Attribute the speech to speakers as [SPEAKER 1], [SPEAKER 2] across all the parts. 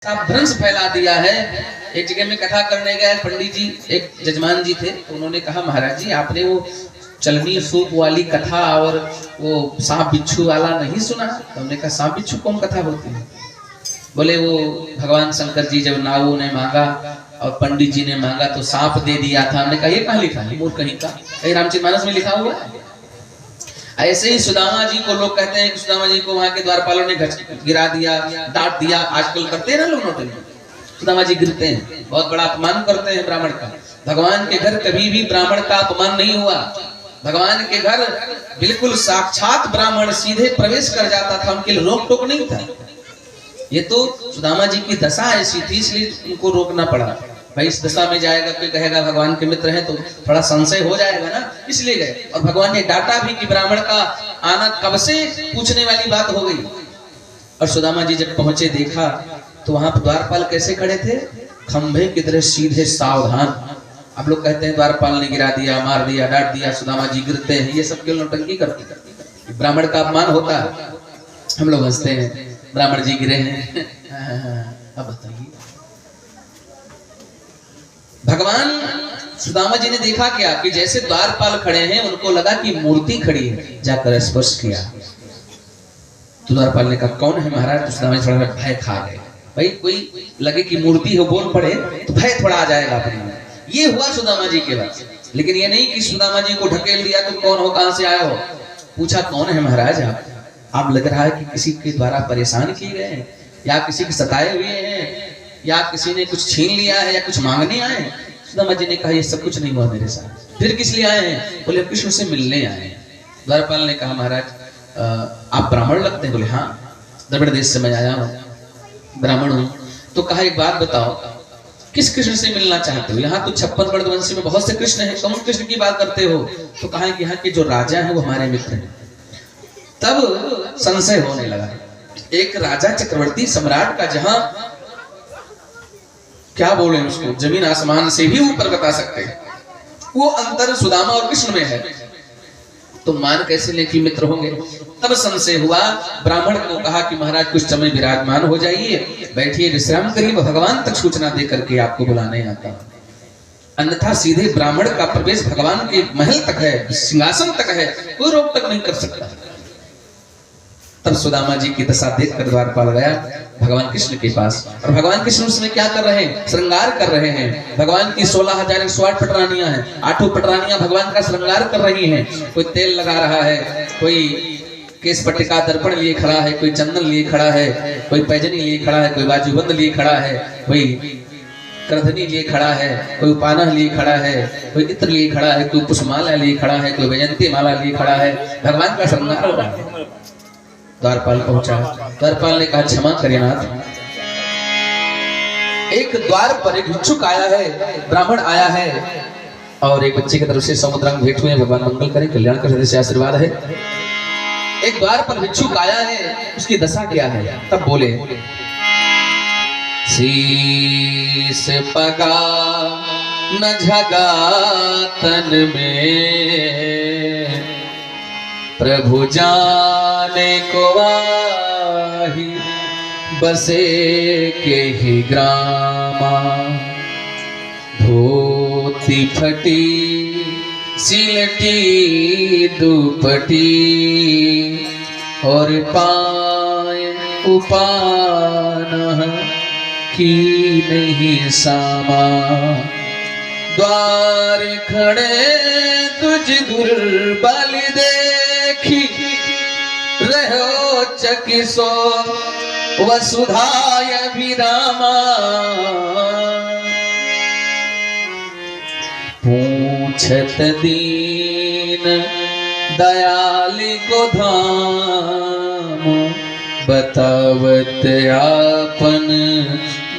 [SPEAKER 1] भ्रंश फैला दिया है। एक जगह में कथा करने गए पंडित जी, एक जजमान जी थे, तो उन्होंने कहा महाराज जी आपने वो चलनी सूप वाली कथा और वो सांप बिच्छू वाला नहीं सुना? तो हमने कहा सांप बिच्छू कौन कथा होती है? बोले वो भगवान शंकर जी जब नावों ने मांगा और पंडित जी ने मांगा तो सांप दे दिया था। हमने कहा ये कहाँ लिखा है? मूर्ख कहीं का, कहीं रामचरितमानस में लिखा हुआ है? ऐसे ही सुदामा जी को लोग कहते हैं कि सुदामा जी को वहां के द्वारपालों ने गिरा दिया, डांट दिया। आजकल करते हैं ना लोग नोटिंग, सुदामा जी गिरते हैं, बहुत बड़ा अपमान करते हैं ब्राह्मण का। भगवान के घर कभी भी ब्राह्मण का अपमान नहीं हुआ। भगवान के घर बिल्कुल साक्षात ब्राह्मण सीधे प्रवेश कर जाता था, उनके लिए रोक टोक नहीं था। ये तो सुदामा जी की दशा ऐसी थी, इसलिए उनको रोकना पड़ा। भाई इस दशा में जाएगा, कोई कहेगा भगवान के मित्र हैं तो थोड़ा संशय हो जाएगा ना, इसलिए गए। और भगवान ने डांटा भी कि ब्राह्मण का आना कब से पूछने वाली बात हो गई। और सुदामा जी जब पहुंचे देखा तो वहां द्वारपाल कैसे खड़े थे? खंभे की तरह सीधे सावधान। अब लोग कहते हैं द्वारपाल ने गिरा दिया, मार दिया, डांट दिया, सुदामा जी गिरते हैं, ये सब क्यों नौटंकी करते? ब्राह्मण का अपमान होता है। हम लोग हंसते हैं ब्राह्मण जी गिरे हैं। अब बताइए, भगवान सुदामा जी ने देखा क्या कि जैसे द्वारपाल खड़े हैं उनको लगा कि मूर्ति खड़ी है, जाकर स्पर्श किया तो द्वारपाल ने कहा कौन है महाराज? तो सुदामा जी थोड़ा भय खा गए। भाई कोई लगे कि मूर्ति हो बोल पड़े तो भय थोड़ा आ जाएगा अपने में। ये हुआ सुदामा जी के बाद। लेकिन ये नहीं कि सुदामा जी को ढकेल दिया, तुम कौन हो, कहां से आए हो? पूछा कौन है महाराज आप लग रहा है कि किसी के द्वारा परेशान किए गए हैं, या किसी के सताए हुए हैं, या किसी ने कुछ छीन लिया है, या कुछ मांगने आए? सुदामा जी ने कहा ये सब कुछ नहीं हुआ मेरे साथ। फिर किस लिए आए हैं? बोले कृष्ण से मिलने आए हैं। द्वारपाल ने कहा महाराज आप ब्राह्मण लगते हैं? बोले हाँ, द्रविड़ देश से मैं आया हूँ, ब्राह्मण हूँ। तो कहा एक बात बताओ, किस कृष्ण से मिलना चाहते हो? यहाँ तो 56 वर्णवंशी में बहुत से कृष्ण हैं, कौन कृष्ण की बात करते हो? तो कहा कि यहाँ के जो राजा हैं वो हमारे मित्र हैं। तब संशय होने लगा। एक राजा चक्रवर्ती सम्राट का, जहां क्या बोले उसको, जमीन आसमान से भी ऊपर बता सकते हैं, वो अंतर सुदामा और कृष्ण में है, तो मान कैसे ले कि मित्र होंगे? तब संशय हुआ। ब्राह्मण को कहा कि महाराज कुछ समय विराजमान हो जाइए, बैठिए, विश्राम करिए, भगवान तक सूचना दे करके आपको बुलाने आता। अन्यथा सीधे ब्राह्मण का प्रवेश भगवान के महल तक है, सिंहासन तक है, कोई रोक तक नहीं कर सकता। तब सुदामा जी की दशा देखकर द्वारपाल गया भगवान कृष्ण के पास, और भगवान कृष्ण उसमें क्या कर रहे हैं? श्रृंगार कर रहे हैं। भगवान की 16,108 पटरानियां हैं, 8 पटरानियां भगवान का श्रृंगार कर रही हैं। कोई तेल लगा रहा है, कोई केस पट्टिका दर्पण लिए खड़ा है, कोई चंदन लिए खड़ा है, कोई पैजनी लिए खड़ा है, कोई बाजूबंद लिए खड़ा है, कोई करधनी लिए खड़ा है, कोई पाना लिए खड़ा है, कोई इत्र लिए खड़ा है, कोई पुष्पमाला लिए खड़ा है, कोई वैजंती माला लिए खड़ा है। भगवान का श्रृंगार हो रहा है। द्वारपाल पहुंचा। द्वारपाल ने कहा क्षमा करिए नाथ, एक द्वार पर एक भिक्षुक आया है, ब्राह्मण आया है, और एक बच्चे की तरफ से समुद्रांग भेंट हुए। भगवान मंगल करें, कल्याण कर से आशीर्वाद है। एक द्वार पर भिक्षुक आया है, उसकी दशा क्या है? तब बोले शीस पगा न झगा तन में, प्रभु जाने को आही बसे के ही ग्रामा, धोती फटी सिलटी दुपटी, और पाय उपाना की नहीं सामा, द्वार खड़े तुझ दुर्बल देखी, रहो चकिसो वसुधाय विरामा, पूछत दीन दयाल को धाम, बतावत आपन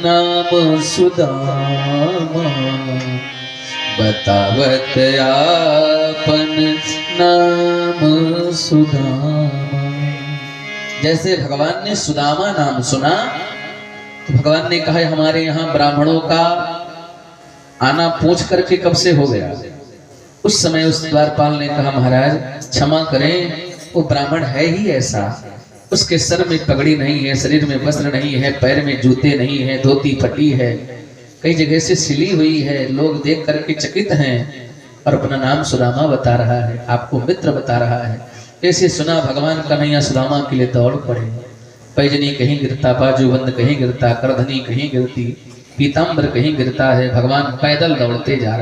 [SPEAKER 1] नाम सुदामा, बतावत आपन नाम सुदामा। जैसे भगवान ने सुदामा नाम सुना तो भगवान ने कहा हमारे यहाँ ब्राह्मणों का आना पूछ करके कब से हो गया? उस समय उस द्वारपाल ने कहा महाराज क्षमा करें, वो ब्राह्मण है ही ऐसा उसके सर में पगड़ी नहीं है, शरीर में वस्त्र नहीं है, पैर में जूते नहीं है, धोती फटी है, कई जगह से सिली हुई है। लोग देख करके चकित हैं और अपना नाम सुदामा बता रहा है, आपको मित्र बता रहा है। ऐसे सुना भगवान कन्हैया सुदामा के लिए दौड़ पड़े। पैजनी कहीं गिरता, बाजूबंद कहीं गिरता, करधनी कहीं गिरती, पीताम्बर कहीं गिरता है। भगवान पैदल दौड़ते जा रहे हैं।